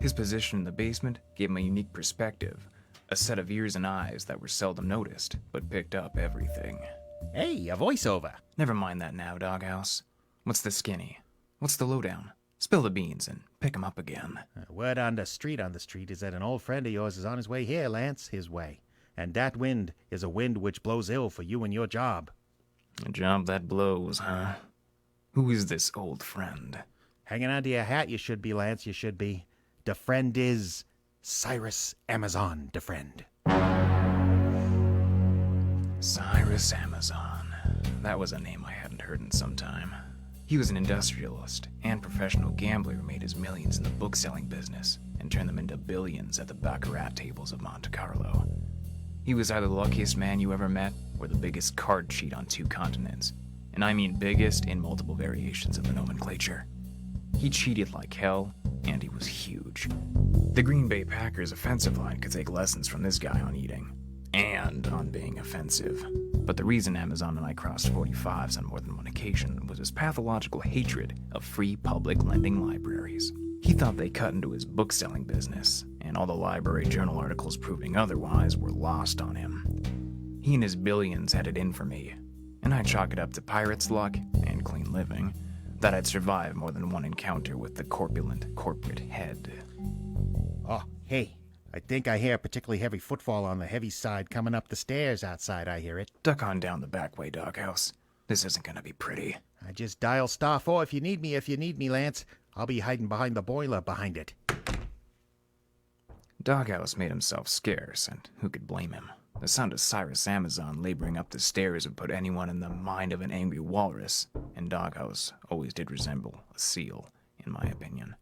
His position in the basement gave him a unique perspective, a set of ears and eyes that were seldom noticed, but picked up everything. Hey, a voiceover. Never mind that now, Doghouse. What's the skinny? What's the lowdown? Spill the beans and pick 'em up again. Word on the street is that an old friend of yours is on his way here, Lance, his way. And that wind is a wind which blows ill for you and your job. A job that blows, huh? Who is this old friend? Hanging on to your hat, you should be, Lance, you should be. The friend is Cyrus Amazon, the friend. Cyrus Amazon. That was a name I hadn't heard in some time. He was an industrialist and professional gambler who made his millions in the book-selling business and turned them into billions at the baccarat tables of Monte Carlo. He was either the luckiest man you ever met or the biggest card cheat on 2 continents. And I mean biggest in multiple variations of the nomenclature. He cheated like hell, and he was huge. The Green Bay Packers offensive line could take lessons from this guy on eating. And on being offensive. But the reason Amazon and I crossed 45s on more than one occasion was his pathological hatred of free public lending libraries. He thought they cut into his book-selling business, and all the library journal articles proving otherwise were lost on him. He and his billions had it in for me, and I chalk it up to pirate's luck and clean living that I'd survive more than one encounter with the corpulent corporate head. Oh, hey. I think I hear a particularly heavy footfall on the heavy side coming up the stairs outside, I hear it. Duck on down the back way, Doghouse. This isn't gonna be pretty. I just dial *4 if you need me, Lance. I'll be hiding behind the boiler behind it. Doghouse made himself scarce, and who could blame him? The sound of Cyrus Amazon laboring up the stairs would put anyone in the mind of an angry walrus, and Doghouse always did resemble a seal, in my opinion.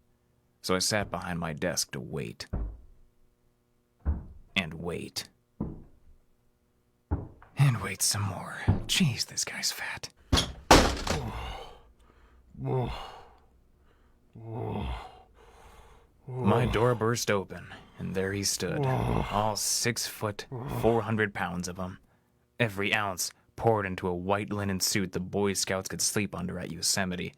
So I sat behind my desk to wait. And wait. And wait some more. Jeez, this guy's fat. My door burst open, and there he stood, all 6 foot, 400 pounds of him. Every ounce poured into a white linen suit the Boy Scouts could sleep under at Yosemite,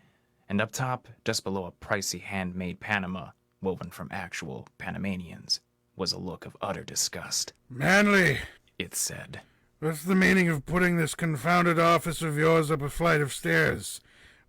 and up top, just below a pricey handmade Panama woven from actual Panamanians, was a look of utter disgust. Manley, It said. what's the meaning of putting this confounded office of yours up a flight of stairs?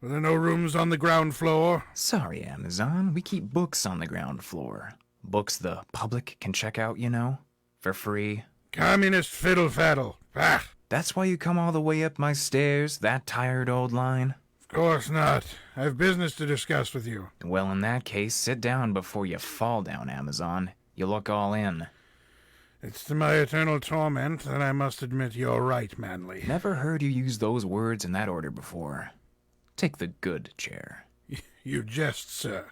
Were there no rooms on the ground floor? Sorry, Amazon, we keep books on the ground floor. Books the public can check out, you know, for free. Communist fiddle-faddle. Bah! That's why you come all the way up my stairs, that tired old line? Of course not. I have business to discuss with you. Well, in that case, sit down before you fall down, Amazon. You look all in. It's to my eternal torment that I must admit you're right, Manley. Never heard you use those words in that order before. Take the good chair. You jest, sir.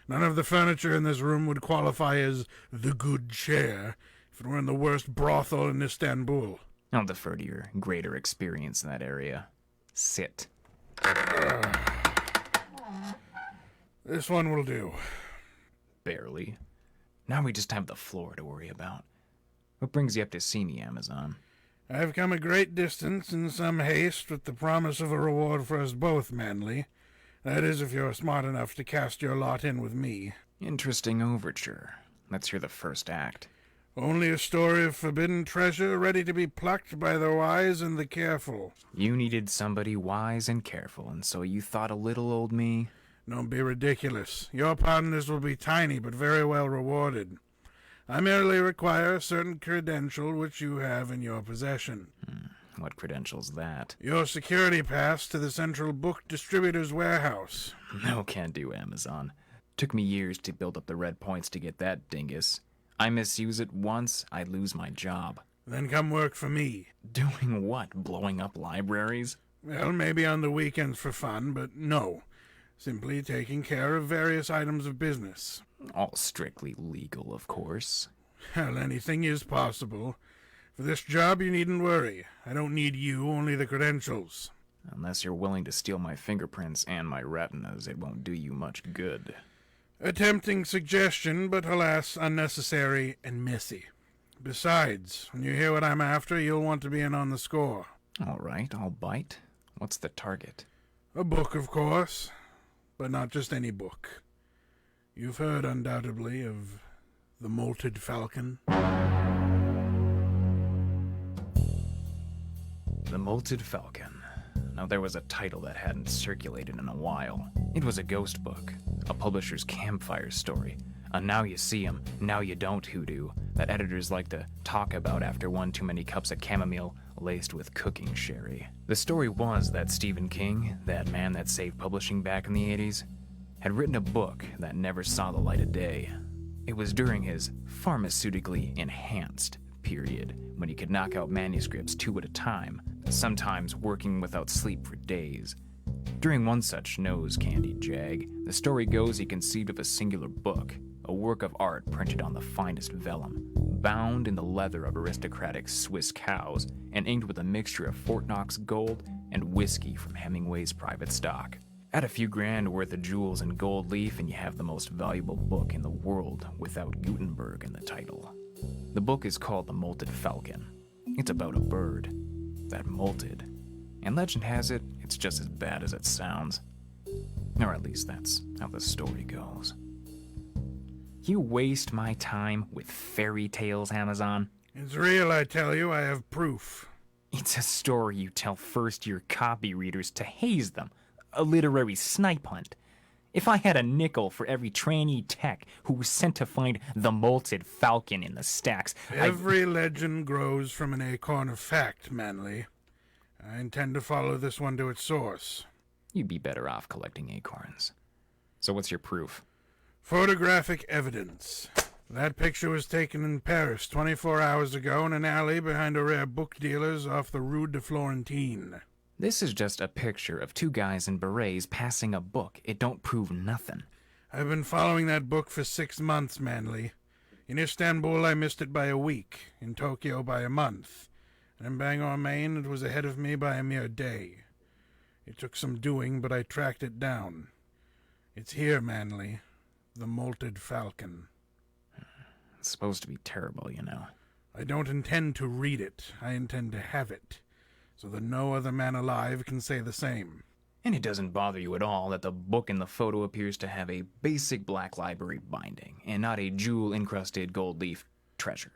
None of the furniture in this room would qualify as the good chair if it were in the worst brothel in Istanbul. I'll defer to your greater experience in that area. Sit. This one will do. Barely. Now we just have the floor to worry about. What brings you up to see me, Amazon? I've come a great distance in some haste with the promise of a reward for us both, Manley. That is, if you're smart enough to cast your lot in with me. Interesting overture. Let's hear the first act. Only a story of forbidden treasure ready to be plucked by the wise and the careful. You needed somebody wise and careful, and so you thought of little old me? Don't be ridiculous. Your partners will be tiny but very well rewarded. I merely require a certain credential which you have in your possession. What credential's that? Your security pass to the Central Book Distributor's warehouse. No can do, Amazon. Took me years to build up the red points to get that dingus. I misuse it once, I lose my job. Then come work for me. Doing what? Blowing up libraries? Well, maybe on the weekends for fun, but no. Simply taking care of various items of business. All strictly legal, of course. Well, anything is possible. For this job, you needn't worry. I don't need you, only the credentials. Unless you're willing to steal my fingerprints and my retinas, it won't do you much good. A tempting suggestion, but alas, unnecessary and messy. Besides, when you hear what I'm after, you'll want to be in on the score. All right, I'll bite. What's the target? A book, of course, but not just any book. You've heard, undoubtedly, of The Molted Falcon. The Molted Falcon. Now, there was a title that hadn't circulated in a while. It was a ghost book, a publisher's campfire story, a now you see 'em, now you don't hoodoo that editors like to talk about after one too many cups of chamomile laced with cooking sherry. The story was that Stephen King, that man that saved publishing back in the 80s, had written a book that never saw the light of day. It was during his pharmaceutically enhanced period, when he could knock out manuscripts 2 at a time, sometimes working without sleep for days. During one such nose candy jag, the story goes he conceived of a singular book, a work of art printed on the finest vellum, bound in the leather of aristocratic Swiss cows, and inked with a mixture of Fort Knox gold and whiskey from Hemingway's private stock. Add a few grand worth of jewels and gold leaf and you have the most valuable book in the world without Gutenberg in the title. The book is called The Molted Falcon. It's about a bird that molted. And legend has it, it's just as bad as it sounds. Or at least that's how the story goes. You waste my time with fairy tales, Amazon? It's real, I tell you. I have proof. It's a story you tell first-year copy readers to haze them. A literary snipe hunt. If I had a nickel for every trainee tech who was sent to find the molted falcon in the stacks, Every legend grows from an acorn of fact, Manley. I intend to follow this one to its source. You'd be better off collecting acorns. So what's your proof? Photographic evidence. That picture was taken in Paris 24 hours ago in an alley behind a rare book dealer's off the Rue de Florentine. This is just a picture of 2 guys in berets passing a book. It don't prove nothing. I've been following that book for 6 months, Manley. In Istanbul, I missed it by a week. In Tokyo, by a month. And in Bangor, Maine, it was ahead of me by a mere day. It took some doing, but I tracked it down. It's here, Manley. The Molted Falcon. It's supposed to be terrible, you know. I don't intend to read it. I intend to have it. So that no other man alive can say the same. And it doesn't bother you at all that the book in the photo appears to have a basic black library binding, and not a jewel-encrusted gold leaf. treasure.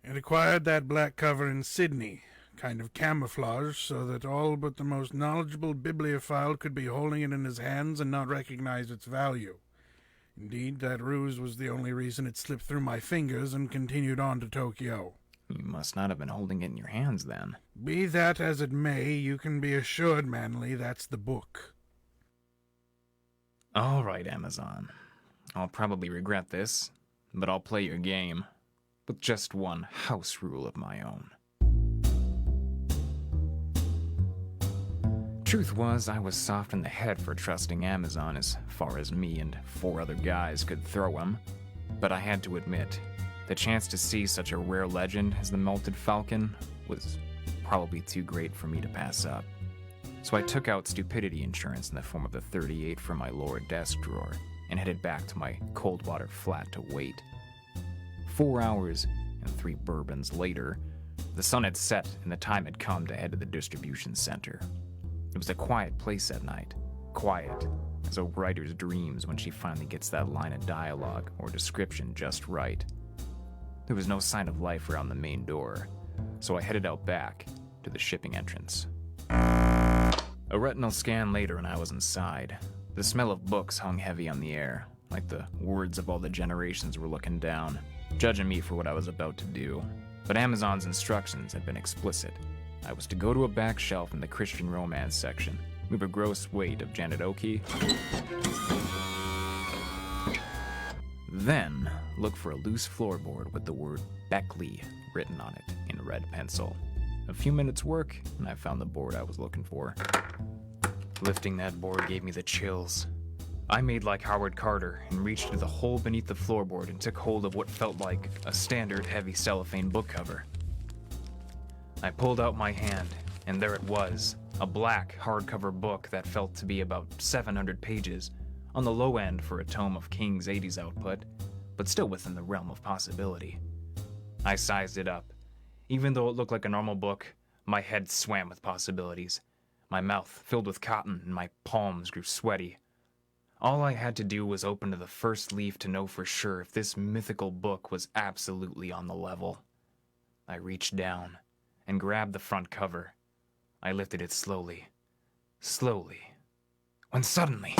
It acquired that black cover in Sydney, kind of camouflage, so that all but the most knowledgeable bibliophile could be holding it in his hands and not recognize its value. Indeed, that ruse was the only reason it slipped through my fingers and continued on to Tokyo. You must not have been holding it in your hands then. Be that as it may, you can be assured, Manley, that's the book. All right, Amazon. I'll probably regret this, but I'll play your game, with just one house rule of my own. Truth was, I was soft in the head for trusting Amazon as far as me and 4 other guys could throw him, but I had to admit, the chance to see such a rare legend as the Melted Falcon was probably too great for me to pass up. So I took out stupidity insurance in the form of the 38 from my lower desk drawer and headed back to my Coldwater flat to wait. 4 hours and 3 bourbons later, the sun had set and the time had come to head to the distribution center. It was a quiet place at night, quiet as a writer's dreams when she finally gets that line of dialogue or description just right. There was no sign of life around the main door, so I headed out back to the shipping entrance. A retinal scan later and I was inside. The smell of books hung heavy on the air, like the words of all the generations were looking down, judging me for what I was about to do. But Amazon's instructions had been explicit. I was to go to a back shelf in the Christian romance section, move a gross weight of Janet Oki, then look for a loose floorboard with the word Beckley written on it in red pencil. A few minutes work, and I found the board I was looking for. Lifting that board gave me the chills. I made like Howard Carter and reached into the hole beneath the floorboard and took hold of what felt like a standard heavy cellophane book cover. I pulled out my hand, and there it was, a black hardcover book that felt to be about 700 pages, on the low end for a tome of King's 80s output, but still within the realm of possibility. I sized it up. Even though it looked like a normal book, my head swam with possibilities. My mouth filled with cotton and my palms grew sweaty. All I had to do was open to the first leaf to know for sure if this mythical book was absolutely on the level. I reached down and grabbed the front cover. I lifted it slowly, when suddenly,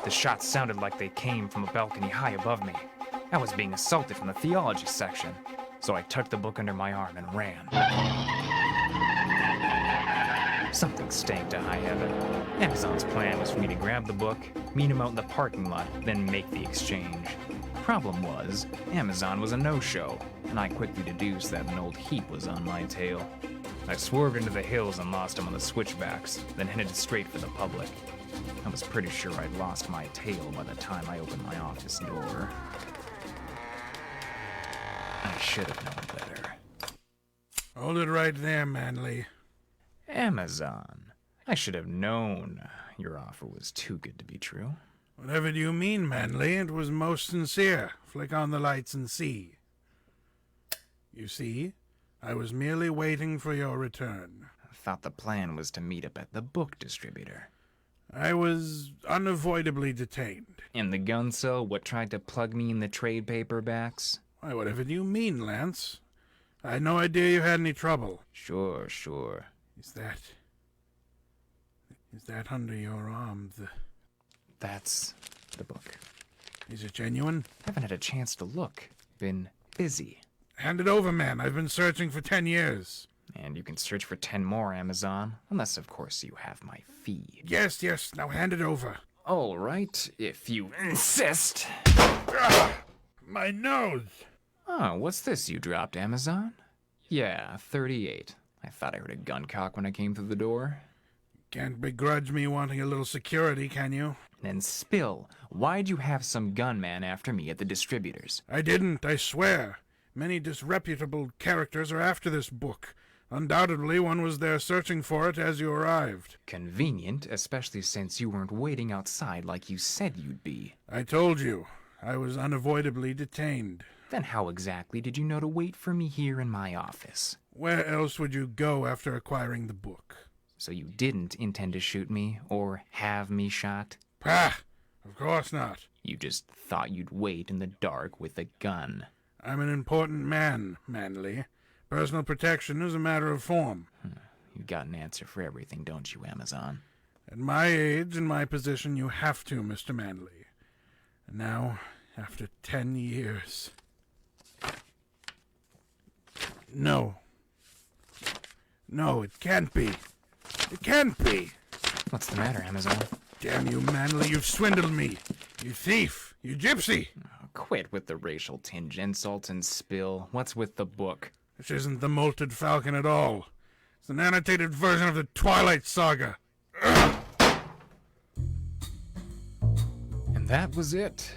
the shots sounded like they came from a balcony high above me. I was being assaulted from the theology section, so I tucked the book under my arm and ran. Something stank to high heaven. Amazon's plan was for me to grab the book, meet him out in the parking lot, then make the exchange. Problem was, Amazon was a no-show, and I quickly deduced that an old heap was on my tail. I swerved into the hills and lost him on the switchbacks, then headed straight for the public. I was pretty sure I'd lost my tail by the time I opened my office door. I should have known better. Hold it right there, Manley. Amazon. I should have known your offer was too good to be true. Whatever do you mean, Manley? It was most sincere. Flick on the lights and see. You see, I was merely waiting for your return. I thought the plan was to meet up at the book distributor. I was unavoidably detained. And the gun cell, what tried to plug me in the trade paperbacks? Why, whatever do you mean, Lance? I had no idea you had any trouble. Sure. Is that under your arm, That's the book. Is it genuine? Haven't had a chance to look. Been busy. Hand it over, man. I've been searching for 10 years. And you can search for 10 more, Amazon. Unless, of course, you have my fee. Yes. Now hand it over. All right, if you insist. My nose! Oh, what's this you dropped, Amazon? Yeah, 38. I thought I heard a gun cock when I came through the door. Can't begrudge me wanting a little security, can you? Then spill. Why'd you have some gunman after me at the distributors? I didn't, I swear. Many disreputable characters are after this book. Undoubtedly, one was there searching for it as you arrived. Convenient, especially since you weren't waiting outside like you said you'd be. I told you, I was unavoidably detained. Then how exactly did you know to wait for me here in my office? Where else would you go after acquiring the book? So you didn't intend to shoot me, or have me shot? Pah! Of course not. You just thought you'd wait in the dark with a gun. I'm an important man, Manley. Personal protection is a matter of form. You got an answer for everything, don't you, Amazon? At my age and my position, you have to, Mr. Manley. And now, after 10 years... No. No, it can't be. It can't be. What's the matter, Amazon? Damn you, Manley, you've swindled me. You thief. You gypsy. Oh, quit with the racial tinge, insult and spill. What's with the book? This isn't the Molted Falcon at all. It's an annotated version of the Twilight Saga. And that was it.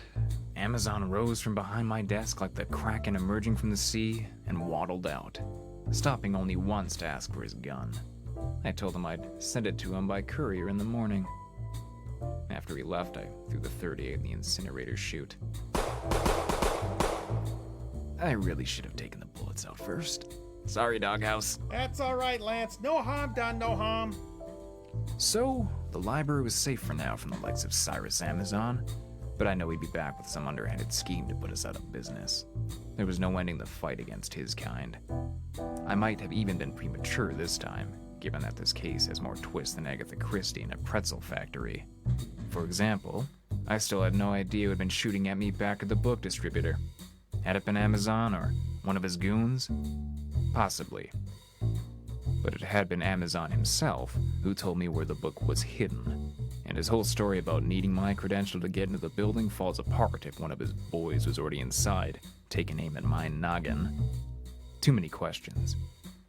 Amazon rose from behind my desk like the kraken emerging from the sea and waddled out, stopping only once to ask for his gun. I told him I'd send it to him by courier in the morning. After he left, I threw the .38 in the incinerator chute. I really should have taken the bullets out first. Sorry, Doghouse. That's all right, Lance. No harm done, no harm. So, the library was safe for now from the likes of Cyrus Amazon, but I know he'd be back with some underhanded scheme to put us out of business. There was no ending the fight against his kind. I might have even been premature this time, given that this case has more twists than Agatha Christie in a pretzel factory. For example, I still had no idea who had been shooting at me back at the book distributor. Had it been Amazon or one of his goons? Possibly. But it had been Amazon himself who told me where the book was hidden, and his whole story about needing my credential to get into the building falls apart if one of his boys was already inside, taking aim at my noggin. Too many questions,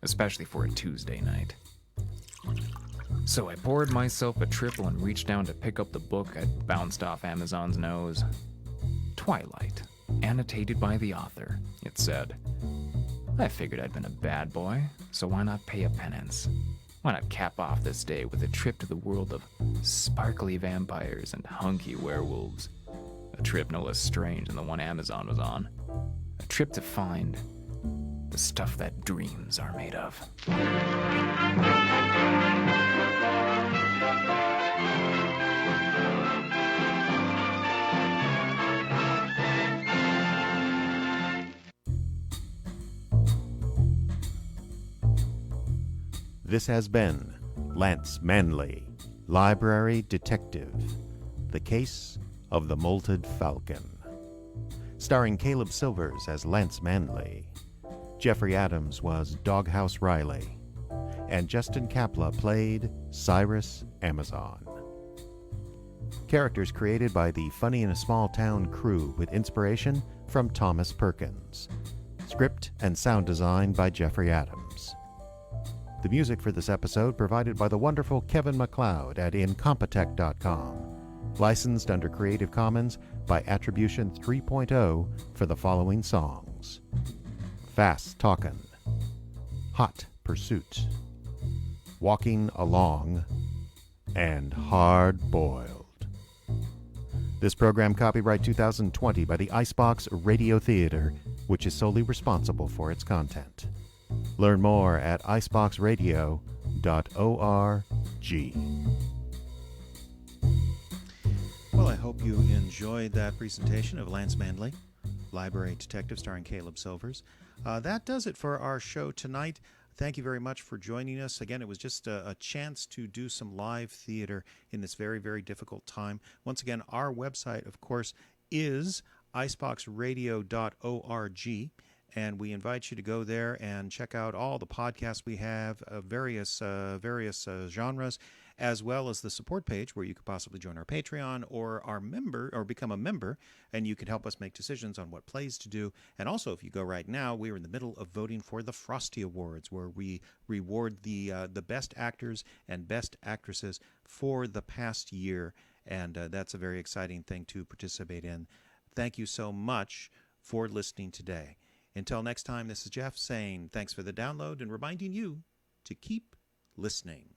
especially for a Tuesday night. So I poured myself a triple and reached down to pick up the book I'd bounced off Amazon's nose. Twilight, annotated by the author, it said. I figured I'd been a bad boy, so why not pay a penance? Why not cap off this day with a trip to the world of sparkly vampires and hunky werewolves? A trip no less strange than the one Amazon was on. A trip to find the stuff that dreams are made of. This has been Lance Manley, Library Detective, The Case of the Molted Falcon. Starring Caleb Silvers as Lance Manley. Jeffrey Adams was Doghouse Riley. And Justin Kapla played Cyrus Amazon. Characters created by the Funny in a Small Town crew with inspiration from Thomas Perkins. Script and sound design by Jeffrey Adams. The music for this episode provided by the wonderful Kevin MacLeod at Incompetech.com. Licensed under Creative Commons by Attribution 3.0 for the following songs: Fast Talkin', Hot Pursuit, Walking Along, and Hard Boiled. This program copyright 2020 by the Icebox Radio Theater, which is solely responsible for its content. Learn more at iceboxradio.org. Well, I hope you enjoyed that presentation of Lance Manley, Library Detective, starring Caleb Silvers. That does it for our show tonight. Thank you very much for joining us. Again, it was just a chance to do some live theater in this very, very difficult time. Once again, our website, of course, is iceboxradio.org. And we invite you to go there and check out all the podcasts we have, various genres, as well as the support page where you could possibly join our Patreon or our member or become a member, and you can help us make decisions on what plays to do. And also, if you go right now, we are in the middle of voting for the Frosty Awards, where we reward the best actors and best actresses for the past year, and that's a very exciting thing to participate in. Thank you so much for listening today. Until next time, this is Jeff saying thanks for the download and reminding you to keep listening.